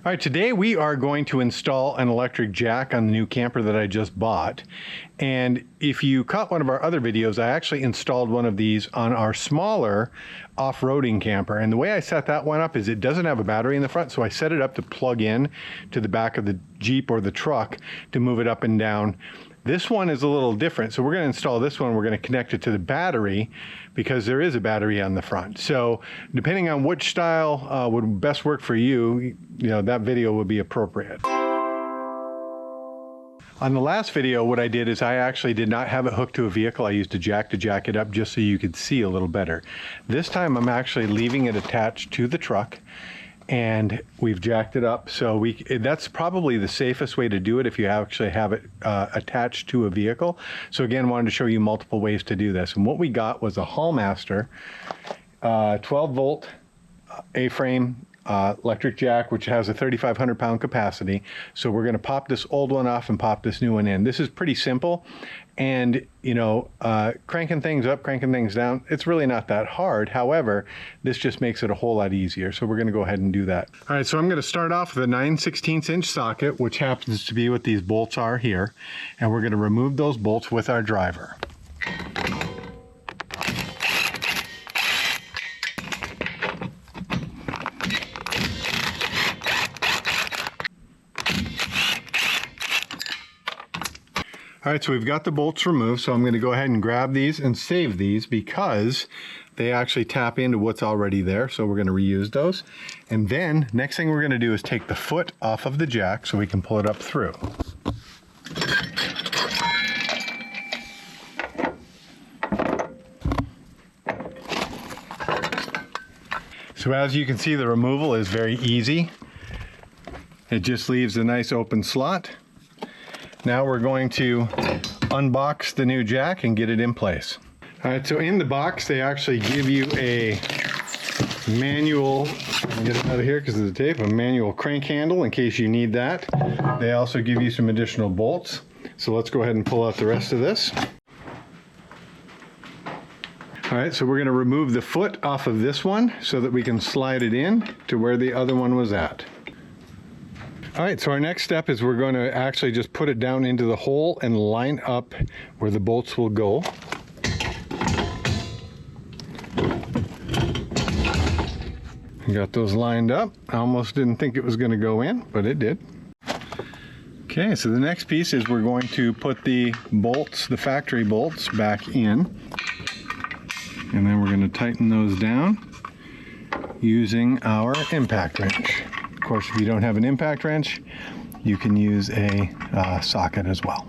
All right, today we are going to install an electric jack on the new camper that I just bought. And if you caught one of our other videos, I actually installed one of these on our smaller off-roading camper. And the way I set that one up is it doesn't have a battery in the front, so I set it up to plug in to the back of the Jeep or the truck to move it up and down. This one is a little different, so we're going to install this one. We're going to connect it to the battery because there is a battery on the front. So depending on which style would best work for you, that video would be appropriate. On the last video, what I did is I actually did not have it hooked to a vehicle. I used a jack to jack it up just so you could see a little better. This time I'm actually leaving it attached to the truck, and we've jacked it up. So that's probably the safest way to do it if you actually have it attached to a vehicle. So again, wanted to show you multiple ways to do this. And what we got was a Hallmaster 12 volt A-frame electric jack, which has a 3,500 pound capacity. So we're going to pop this old one off and pop this new one in. This is pretty simple, and cranking things up, cranking things down, it's really not that hard. However, this just makes it a whole lot easier. So we're going to go ahead and do that. All right, so I'm going to start off with a 9/16 inch socket, which happens to be what these bolts are here, and we're going to remove those bolts with our driver. All right, so we've got the bolts removed, so I'm going to go ahead and grab these and save these because they actually tap into what's already there, so we're going to reuse those. And then, next thing we're going to do is take the foot off of the jack so we can pull it up through. So as you can see, the removal is very easy. It just leaves a nice open slot. Now we're going to unbox the new jack and get it in place. All right, so in the box, they actually give you a manual, I'll get it out of here because of the tape, a manual crank handle in case you need that. They also give you some additional bolts. So let's go ahead and pull out the rest of this. All right, so we're going to remove the foot off of this one so that we can slide it in to where the other one was at. All right, so our next step is we're going to actually just put it down into the hole and line up where the bolts will go. Got those lined up. I almost didn't think it was going to go in, but it did. Okay, so the next piece is we're going to put the bolts, the factory bolts, back in. And then we're going to tighten those down using our impact wrench. Of course, if you don't have an impact wrench, you can use a socket as well.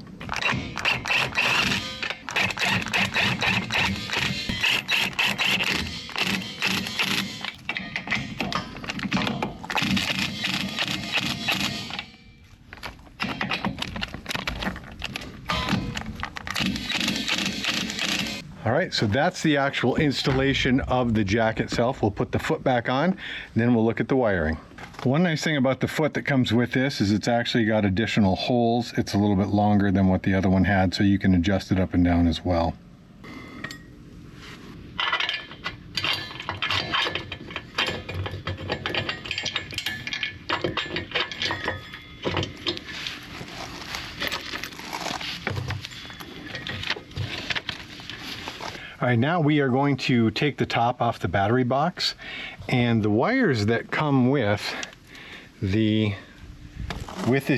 All right, so that's the actual installation of the jack itself. We'll put the foot back on, and then we'll look at the wiring. One nice thing about the foot that comes with this is it's actually got additional holes. It's a little bit longer than what the other one had, so you can adjust it up and down as well. All right, now we are going to take the top off the battery box, and the wires that come with this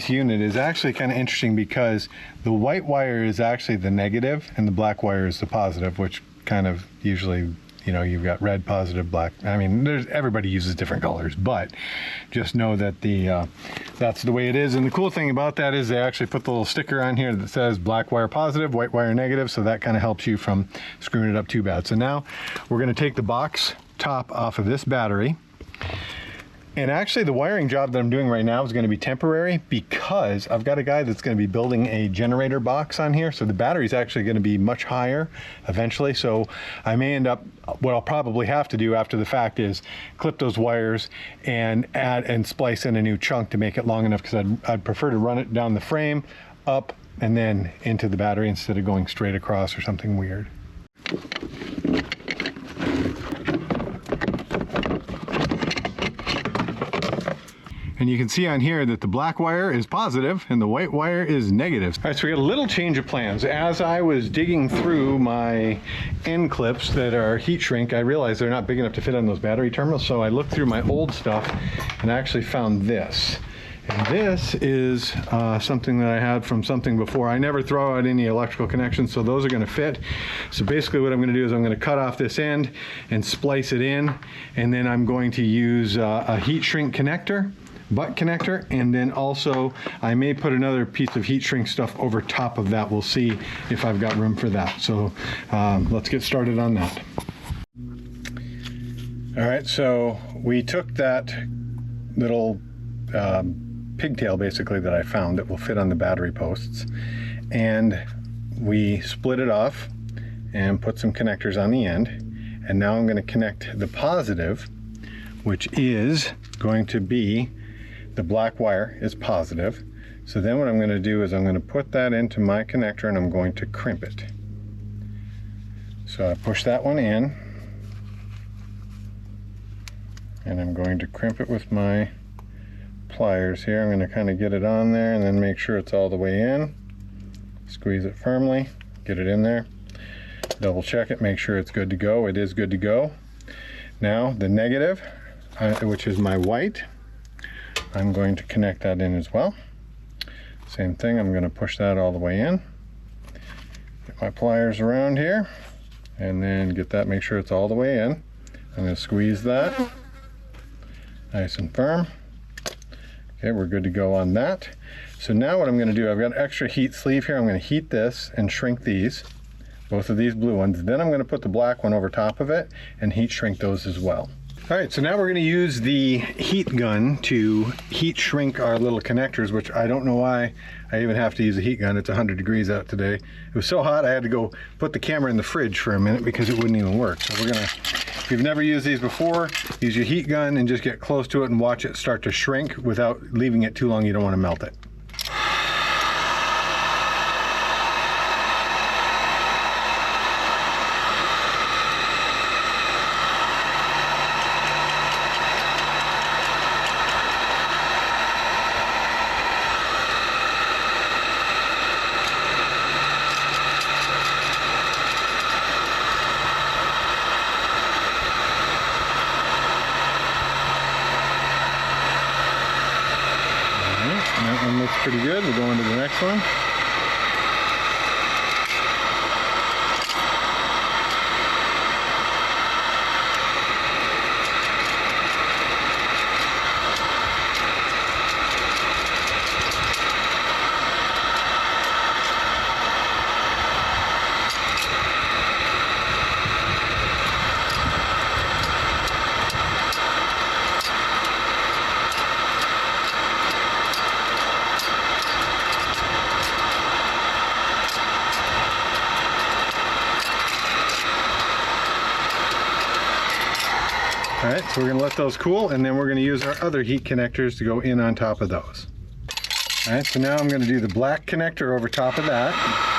unit is actually kind of interesting because the white wire is actually the negative and the black wire is the positive, which kind of usually, you've got red, positive, black. I mean, everybody uses different colors, but just know that that's the way it is. And the cool thing about that is they actually put the little sticker on here that says black wire positive, white wire negative, so that kind of helps you from screwing it up too bad. So now we're going to take the box top off of this battery. And actually the wiring job that I'm doing right now is going to be temporary because I've got a guy that's going to be building a generator box on here. So the battery is actually going to be much higher eventually. So I may end up, what I'll probably have to do after the fact is clip those wires and add and splice in a new chunk to make it long enough, because I'd prefer to run it down the frame, up, and then into the battery instead of going straight across or something weird. And you can see on here that the black wire is positive and the white wire is negative. All right, so we got a little change of plans. As I was digging through my end clips that are heat shrink, I realized they're not big enough to fit on those battery terminals. So I looked through my old stuff and I actually found this. And this is something that I had from something before. I never throw out any electrical connections, so those are going to fit. So basically what I'm going to do is I'm going to cut off this end and splice it in, and then I'm going to use a heat shrink connector, butt connector, and then also I may put another piece of heat shrink stuff over top of that. We'll see if I've got room for that. So let's get started on that. All right, so we took that little pigtail basically that I found that will fit on the battery posts, and we split it off and put some connectors on the end, and now I'm going to connect the positive, which is going to be the black wire is positive. So then what I'm going to do is I'm going to put that into my connector and I'm going to crimp it. So I push that one in and I'm going to crimp it with my pliers here. I'm going to kind of get it on there and then make sure it's all the way in. Squeeze it firmly, get it in there, double check it, make sure it's good to go. It is good to go. Now the negative, which is my white, I'm going to connect that in as well. Same thing, I'm going to push that all the way in, get my pliers around here, and then get that, make sure it's all the way in. I'm going to squeeze that nice and firm. Okay, we're good to go on that. So now what I'm going to do, I've got an extra heat sleeve here. I'm going to heat this and shrink these, both of these blue ones. Then I'm going to put the black one over top of it and heat shrink those as well. All right, so now we're going to use the heat gun to heat shrink our little connectors, which I don't know why I even have to use a heat gun. It's 100 degrees out today. It was so hot I had to go put the camera in the fridge for a minute because it wouldn't even work. So we're going to, if you've never used these before, use your heat gun and just get close to it and watch it start to shrink without leaving it too long. You don't want to melt it. That one looks pretty good. We'll go into the next one. All right, so we're going to let those cool, and then we're going to use our other heat connectors to go in on top of those. All right, so now I'm going to do the black connector over top of that.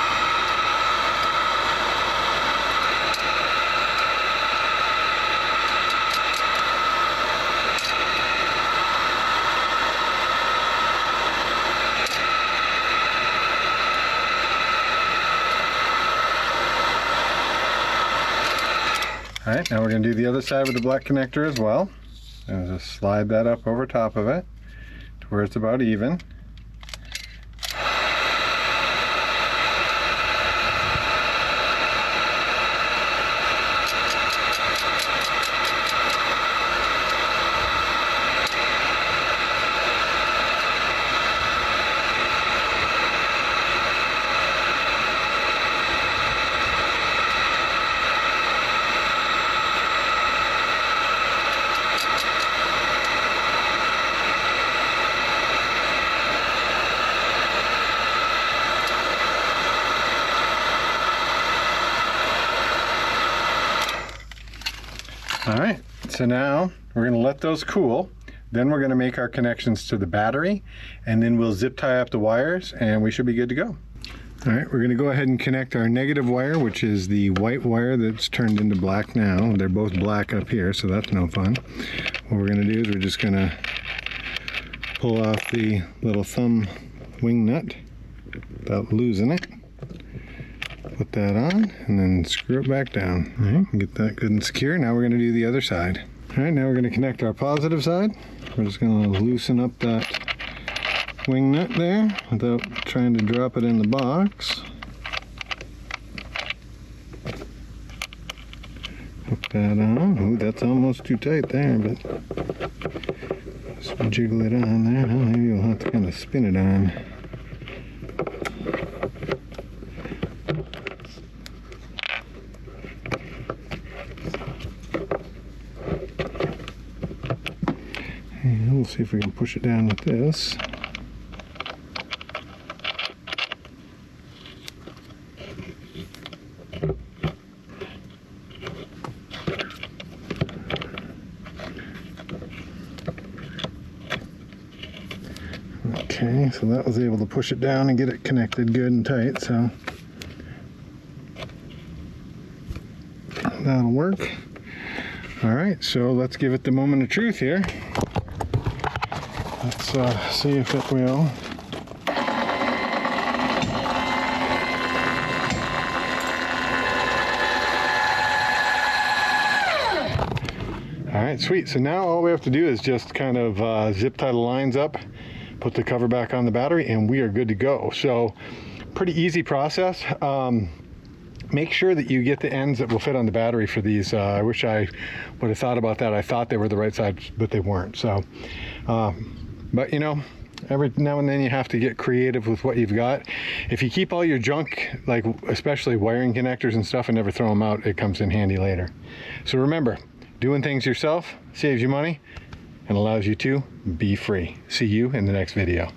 All right, now we're going to do the other side with the black connector as well. And just slide that up over top of it to where it's about even. All right, so now we're going to let those cool. Then we're going to make our connections to the battery, and then we'll zip tie up the wires, and we should be good to go. All right, we're going to go ahead and connect our negative wire, which is the white wire that's turned into black now. They're both black up here, so that's no fun. What we're going to do is we're just going to pull off the little thumb wing nut without losing it. Put that on and then screw it back down. All right, get that good and secure. Now we're going to do the other side. All right, now we're going to connect our positive side. We're just going to loosen up that wing nut there without trying to drop it in the box. Hook that on. Ooh, that's almost too tight there, but just jiggle it on there. Well, maybe we'll have to kind of spin it on. And we'll see if we can push it down with this. Okay, so that was able to push it down and get it connected good and tight, so that'll work. All right, so let's give it the moment of truth here. Let's see if it will. All right, sweet. So now all we have to do is just kind of zip tie the lines up, put the cover back on the battery, and we are good to go. So pretty easy process. Make sure that you get the ends that will fit on the battery for these. I wish I would have thought about that. I thought they were the right size, but they weren't. So, but you know, every now and then you have to get creative with what you've got. If you keep all your junk, like especially wiring connectors and stuff, and never throw them out, it comes in handy later. So remember, doing things yourself saves you money and allows you to be free. See you in the next video.